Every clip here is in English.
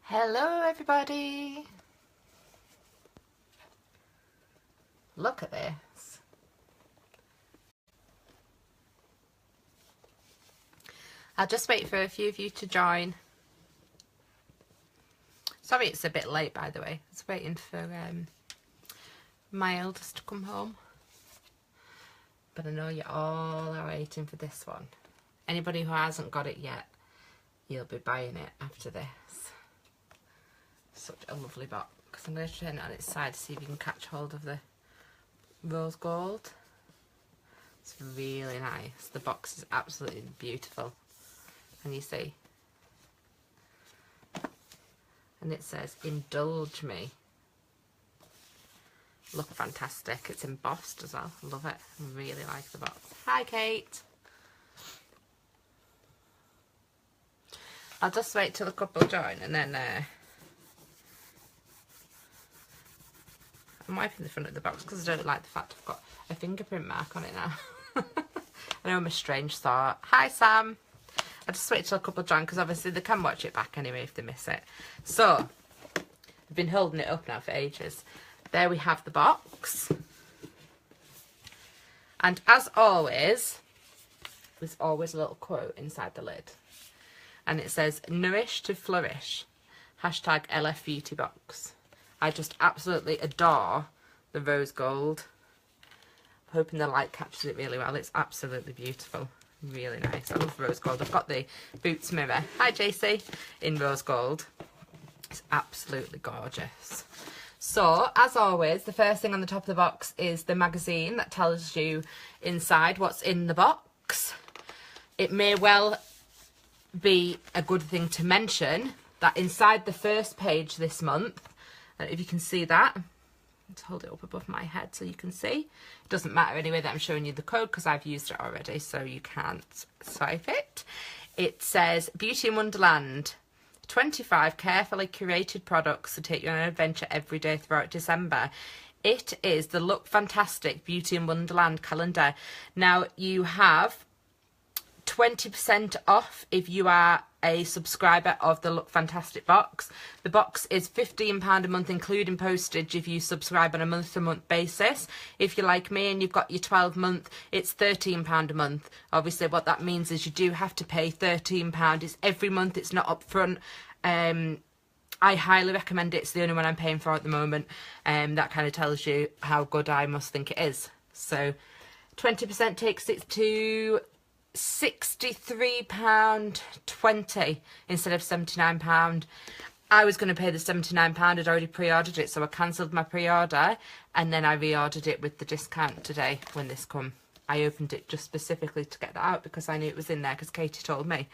Hello everybody! Look at this. I'll just wait for a few of you to join. Sorry it's a bit late, by the way. I was waiting for my eldest to come home. But I know you all are waiting for this one. Anybody who hasn't got it yet, you'll be buying it after this. Such a lovely box. I'm going to turn it on its side to see if you can catch hold of the rose gold. It's really nice. The box is absolutely beautiful. Can you see? And it says, indulge me. Look fantastic. It's embossed as well. I love it. I really like the box. Hi, Kate. I'll just wait till a couple join and then I'm wiping the front of the box because I don't like the fact I've got a fingerprint mark on it now. I know I'm a strange sort. Hi, Sam. I'll just wait till a couple join because obviously they can watch it back anyway if they miss it. So, I've been holding it up now for ages. There we have the box. And as always, there's always a little quote inside the lid. And it says, nourish to flourish. Hashtag LF Beauty Box. I just absolutely adore the rose gold. I'm hoping the light captures it really well. It's absolutely beautiful. Really nice. I love rose gold. I've got the Boots mirror. Hi, JC. In rose gold. It's absolutely gorgeous. So, as always, the first thing on the top of the box is the magazine that tells you inside what's in the box. It may well be a good thing to mention that inside the first page this month, if you can see that, let's hold it up above my head so you can see. It doesn't matter anyway that I'm showing you the code because I've used it already, so you can't swipe it. It says Beauty in Wonderland, 25 carefully curated products to take you on an adventure every day throughout December. It is the Look Fantastic Beauty in Wonderland calendar. Now you have 20% off if you are a subscriber of the Look Fantastic box. The box is £15 a month including postage if you subscribe on a month-to-month basis. If you're like me and you've got your 12-month, it's £13 a month. Obviously what that means is you do have to pay £13. It's every month, it's not upfront. I highly recommend it. It's the only one I'm paying for at the moment. That kind of tells you how good I must think it is. So 20% takes it to £63.20 instead of £79. I was going to pay the £79. I'd already pre-ordered it, so I cancelled my pre-order and then I reordered it with the discount today when this come. I opened it just specifically to get that out because I knew it was in there because Katie told me.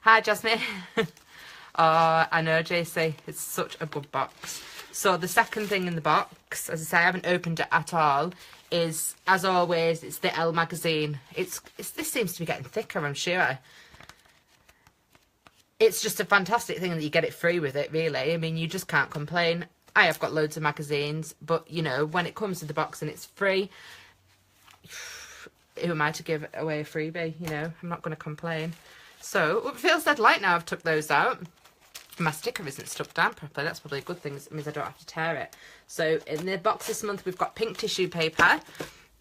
Hi, Jasmine. Oh, I know, JC. It's such a good box. So the second thing in the box, as I say, I haven't opened it at all, is, as always, it's the Elle magazine. This seems to be getting thicker, I'm sure. It's just a fantastic thing that you get it free with it, really. I mean, you just can't complain. I have got loads of magazines, but, you know, when it comes to the box and it's free, who am I to give away a freebie, you know? I'm not going to complain. So, it feels dead light now I've took those out. My sticker isn't stuck down properly. That's probably a good thing. It means I don't have to tear it. So in the box this month we've got pink tissue paper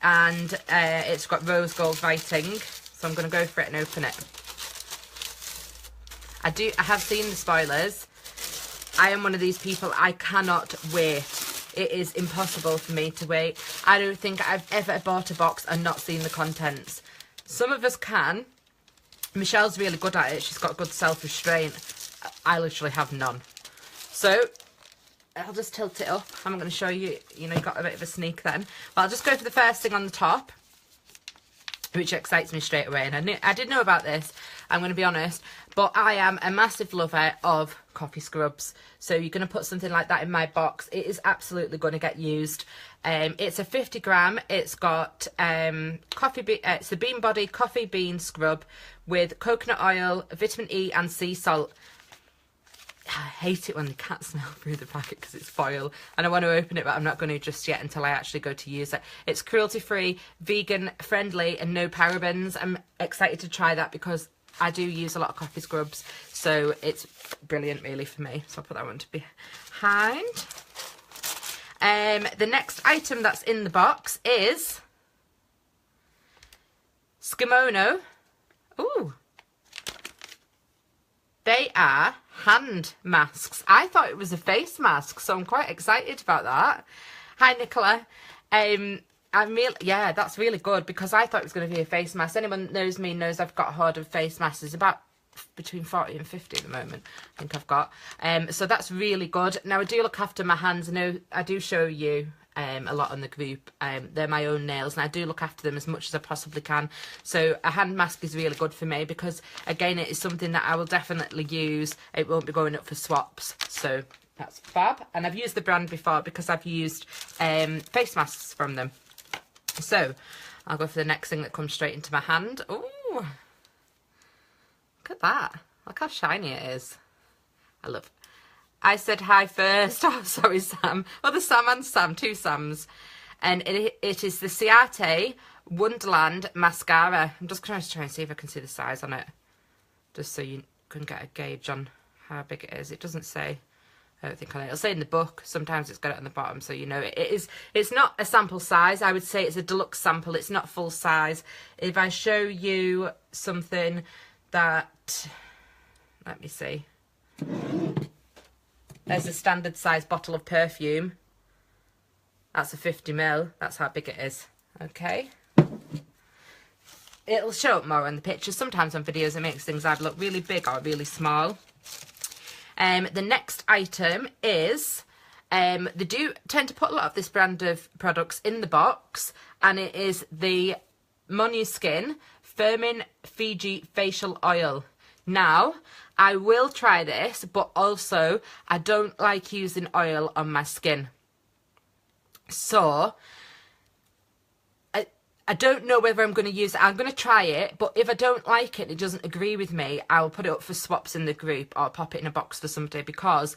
and it's got rose gold writing. So I'm going to go for it and open it. I have seen the spoilers. I am one of these people, I cannot wait. It is impossible for me to wait. I don't think I've ever bought a box and not seen the contents. Some of us can. Michelle's really good at it. She's got good self-restraint. I literally have none. So, I'll just tilt it up. I'm going to show you, you know, you got a bit of a sneak then. But I'll just go for the first thing on the top, which excites me straight away. And I did know about this, I'm going to be honest, but I am a massive lover of coffee scrubs. So you're going to put something like that in my box. It is absolutely going to get used. It's a 50 gram. It's got it's the Bean Body Coffee Bean Scrub with coconut oil, vitamin E and sea salt. I hate it when they can't smell through the packet because it's foil and I want to open it, but I'm not going to just yet until I actually go to use it. It's cruelty free, vegan friendly and no parabens. I'm excited to try that because I do use a lot of coffee scrubs, so it's brilliant really for me. So I'll put that one to behind. The next item that's in the box is Skimono. Ooh. They are hand masks. I thought it was a face mask, so I'm quite excited about that. Hi, Nicola. Yeah, that's really good because I thought it was going to be a face mask. Anyone knows me knows I've got a hoard of face masks. It's about between 40 and 50 at the moment, I think I've got. So that's really good. Now, I do look after my hands. I know I do show you a lot on the group. They're my own nails, and I do look after them as much as I possibly can. So a hand mask is really good for me because, again, it is something that I will definitely use. It won't be going up for swaps. So that's fab. And I've used the brand before because I've used face masks from them. So I'll go for the next thing that comes straight into my hand. Ooh, look at that. Look how shiny it is. I love it. I said hi first. Oh, sorry, Sam. Oh, the Sam and Sam, two Sams. And it is the Ciate Wonderland Mascara. I'm just going to try and see if I can see the size on it, just so you can get a gauge on how big it is. It doesn't say. I don't think on it. It'll say in the book. Sometimes it's got it on the bottom, so you know it is. It's not a sample size. I would say it's a deluxe sample. It's not full size. If I show you something that, let me see. There's a standard size bottle of perfume. That's a 50ml. That's how big it is. Okay. It'll show up more in the pictures. Sometimes on videos it makes things either look really big or really small. The next item is, they do tend to put a lot of this brand of products in the box, and it is the Monuskin Firmin Fiji Facial Oil. Now, I will try this, but also I don't like using oil on my skin. So, I don't know whether I'm going to use it. I'm going to try it, but if I don't like it, it doesn't agree with me, I'll put it up for swaps in the group or pop it in a box for somebody, because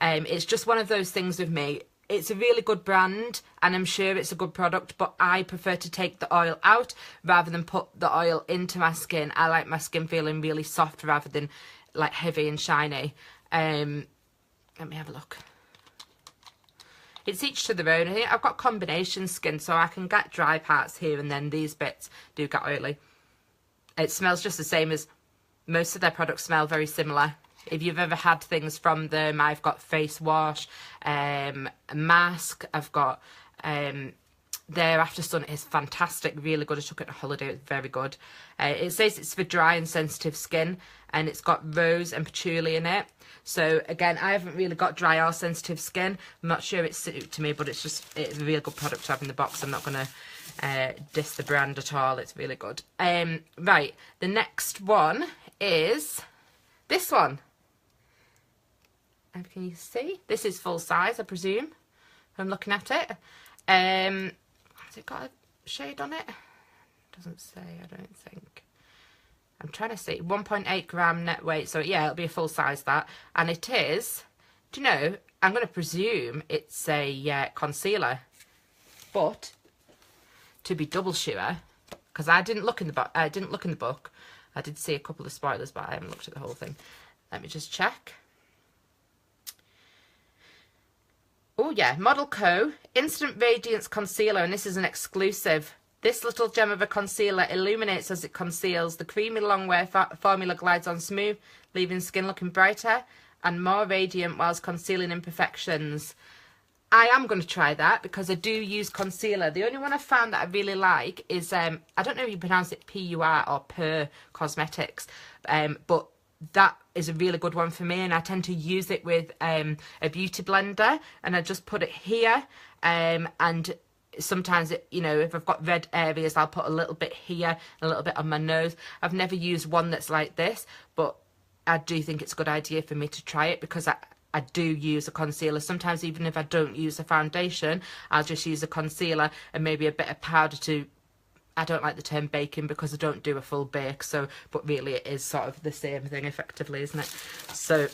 it's just one of those things with me. It's a really good brand and I'm sure it's a good product, but I prefer to take the oil out rather than put the oil into my skin. I like my skin feeling really soft rather than like heavy and shiny. Let me have a look. It's each to their own. I think I've got combination skin, so I can get dry parts here and then these bits do get oily. It smells just the same as most of their products smell very similar. If you've ever had things from them, I've got face wash, a mask, I've got their After Sun is fantastic, really good. I took it on holiday, it's very good. It says it's for dry and sensitive skin, and it's got rose and patchouli in it. So again, I haven't really got dry or sensitive skin. I'm not sure it's suited to me, but it's a really good product to have in the box. I'm not going to diss the brand at all. It's really good. Right, the next one is this one. Can you see? This is full size, I presume. I'm looking at it. Has it got a shade on it? Doesn't say, I don't think. I'm trying to see. 1.8 gram net weight. So yeah, it'll be a full size that. And it is, do you know, I'm going to presume it's a concealer. But to be double sure, because I didn't look in the book. I did see a couple of spoilers, but I haven't looked at the whole thing. Let me just check. Oh yeah, Model Co. Instant Radiance Concealer, and this is an exclusive. This little gem of a concealer illuminates as it conceals. The creamy long-wear formula glides on smooth, leaving skin looking brighter and more radiant whilst concealing imperfections. I am going to try that because I do use concealer. The only one I found that I really like is, I don't know if you pronounce it P-U-R or Per Cosmetics, but that is a really good one for me, and I tend to use it with a beauty blender, and I just put it here, and sometimes it, you know, if I've got red areas, I'll put a little bit here, a little bit on my nose. I've never used one that's like this, but I do think it's a good idea for me to try it because I do use a concealer. Sometimes even if I don't use a foundation, I'll just use a concealer and maybe a bit of powder to, I don't like the term baking because I don't do a full bake, so, but really it is sort of the same thing effectively, isn't it? So,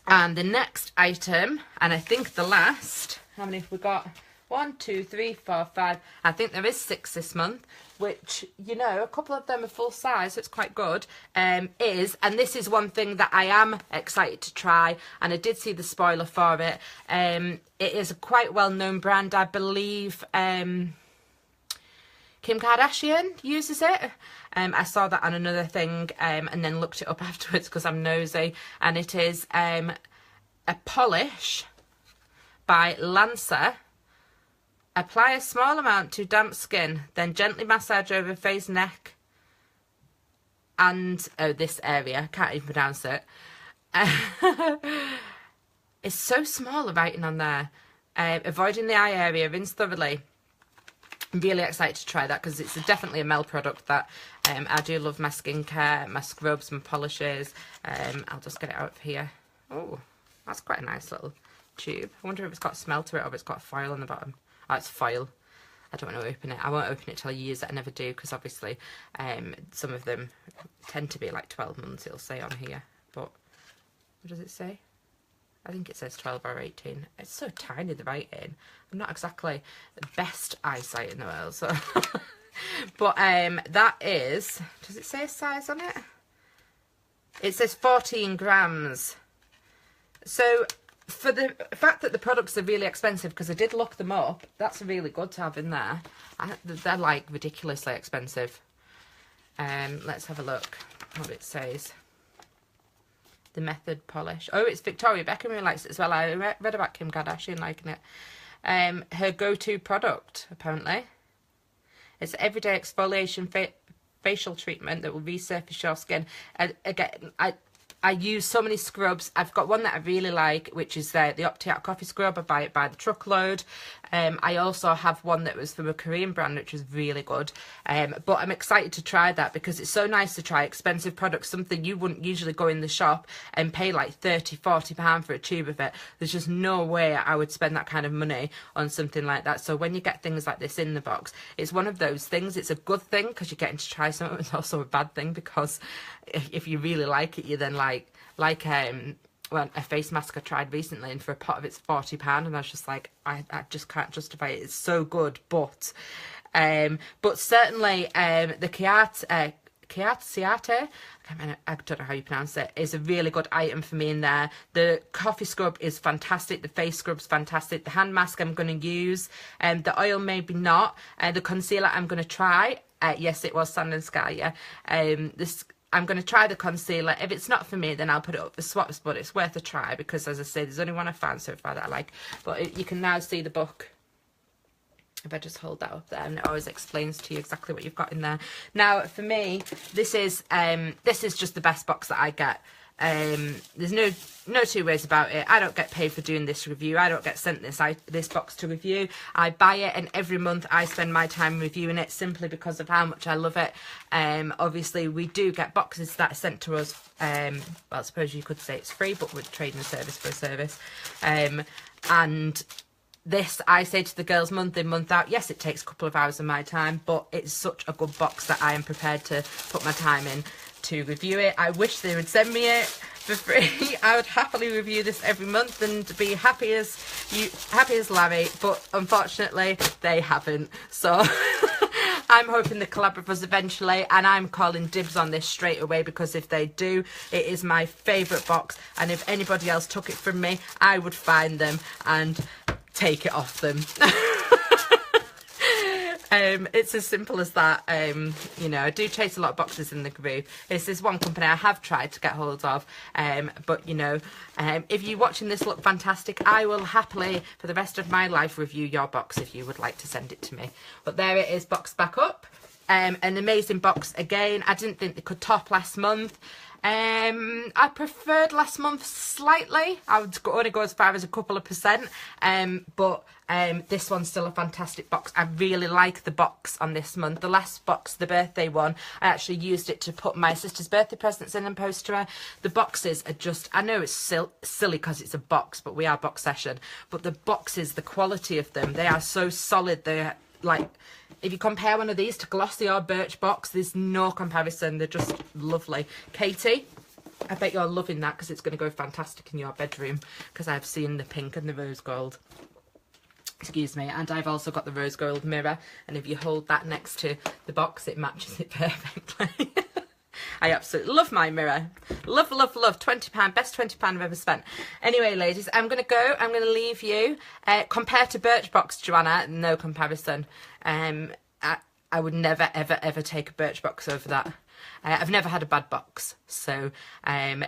and the next item, and I think the last, how many have we got? 1, 2, 3, 4, 5. I think there is 6 this month, which, you know, a couple of them are full size, so it's quite good. And this is one thing that I am excited to try, and I did see the spoiler for it. It is a quite well-known brand, I believe. Kim Kardashian uses it. I saw that on another thing, and then looked it up afterwards because I'm nosy. And it is a polish by Lancer. Apply a small amount to damp skin, then gently massage over face, neck, and this area. I can't even pronounce it. It's so small, the writing on there. Avoiding the eye area, rinse thoroughly. I'm really excited to try that because it's definitely a Mel product that I do love my skincare, my scrubs, my polishes. I'll just get it out of here. Oh, that's quite a nice little tube. I wonder if it's got a smell to it or if it's got a foil on the bottom. Oh, it's foil. I don't want to open it. I won't open it till I use it. I never do because obviously some of them tend to be like 12 months, it'll say on here. But what does it say? I think it says 12 or 18. It's so tiny, the writing. I'm not exactly the best eyesight in the world. So. But that is, does it say a size on it? It says 14 grams. So for the fact that the products are really expensive, because I did look them up, that's really good to have in there. They're like ridiculously expensive. Let's have a look what it says. The Method polish. Oh, it's Victoria Beckham who likes it as well. I read about Kim Kardashian liking it. Her go-to product, apparently. It's an everyday exfoliation facial treatment that will resurface your skin. Again, I use so many scrubs. I've got one that I really like, which is the Optiat Coffee Scrub. I buy it by the truckload. I also have one that was from a Korean brand, which was really good. But I'm excited to try that because it's so nice to try expensive products, something you wouldn't usually go in the shop and pay like £30, £40 for a tube of it. There's just no way I would spend that kind of money on something like that. So when you get things like this in the box, it's one of those things. It's a good thing because you're getting to try something. It's also a bad thing because if you really like it, you then well, a face mask I tried recently, and for a pot of it's £40, and I was just like, I just can't justify it. It's so good, but certainly the Ciate, I don't know how you pronounce it, is a really good item for me in there. The coffee scrub is fantastic. The face scrub's fantastic. The hand mask I'm going to use. The oil maybe not. The concealer I'm going to try. Yes, it was Sand and Sky, yeah. I'm going to try the concealer. If it's not for me, then I'll put it up for swaps, but it's worth a try because, as I say, there's only one I found so far that I like. But you can now see the book. If I just hold that up there, and it always explains to you exactly what you've got in there. Now, for me, this is just the best box that I get. There's no two ways about it. I don't get paid for doing this review. I don't get sent this box to review. I buy it, and every month I spend my time reviewing it simply because of how much I love it. Obviously we do get boxes that are sent to us. Well, I suppose you could say it's free, but we're trading a service for a service. And this, I say to the girls month in, month out, yes, it takes a couple of hours of my time, but it's such a good box that I am prepared to put my time in to review it. I wish they would send me it for free. I would happily review this every month and be happy as Larry, but unfortunately they haven't. So I'm hoping they collab with us eventually, and I'm calling dibs on this straight away because if they do, it is my favourite box, and if anybody else took it from me, I would find them and take it off them. It's as simple as that. You know, I do chase a lot of boxes in the group. This is one company I have tried to get hold of, but you know, if you're watching this look fantastic, I will happily for the rest of my life review your box if you would like to send it to me. But there it is, boxed back up. An amazing box again. I didn't think they could top last month. I preferred last month slightly. I would only go as far as a couple of %, but this one's still a fantastic box. I really like the box on this month. The last box, the birthday one, I actually used it to put my sister's birthday presents in and post to her. The boxes are just, I know it's silly because it's a box, but we are BoXession. But the boxes, the quality of them, they are so solid. They're like, if you compare one of these to Glossy or Birchbox, there's no comparison. They're just lovely. Katie, I bet you're loving that because it's going to go fantastic in your bedroom because I've seen the pink and the rose gold. Excuse me. And I've also got the rose gold mirror, and if you hold that next to the box, it matches it perfectly. I absolutely love my mirror. Love, love, love. £20. Best £20 I've ever spent. Anyway, ladies, I'm going to go. I'm going to leave you. Compared to Birchbox, Joanna, no comparison. I would never, ever, ever take a Birchbox over that. I've never had a bad box. So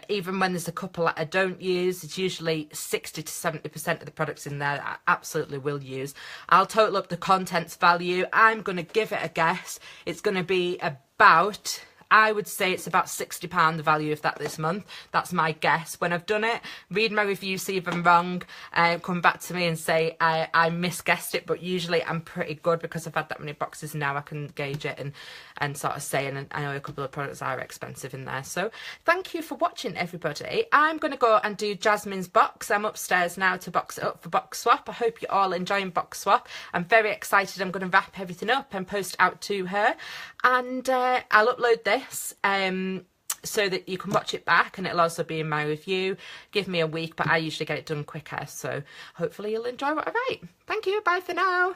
even when there's a couple that I don't use, it's usually 60 to 70% of the products in there that I absolutely will use. I'll total up the contents value. I'm going to give it a guess. It's going to be about... I would say it's about £60 the value of that this month. That's my guess. When I've done it, read my review, see if I'm wrong, come back to me and say I misguessed it, but usually I'm pretty good because I've had that many boxes now. I can gauge it and sort of say, and I know a couple of products are expensive in there. So thank you for watching, everybody. I'm going to go and do Jasmine's box. I'm upstairs now to box it up for box swap. I hope you're all enjoying box swap. I'm very excited. I'm going to wrap everything up and post it out to her, and I'll upload this so that you can watch it back, and it'll also be in my review. Give me a week, but I usually get it done quicker, so hopefully you'll enjoy what I write. Thank you. Bye for now.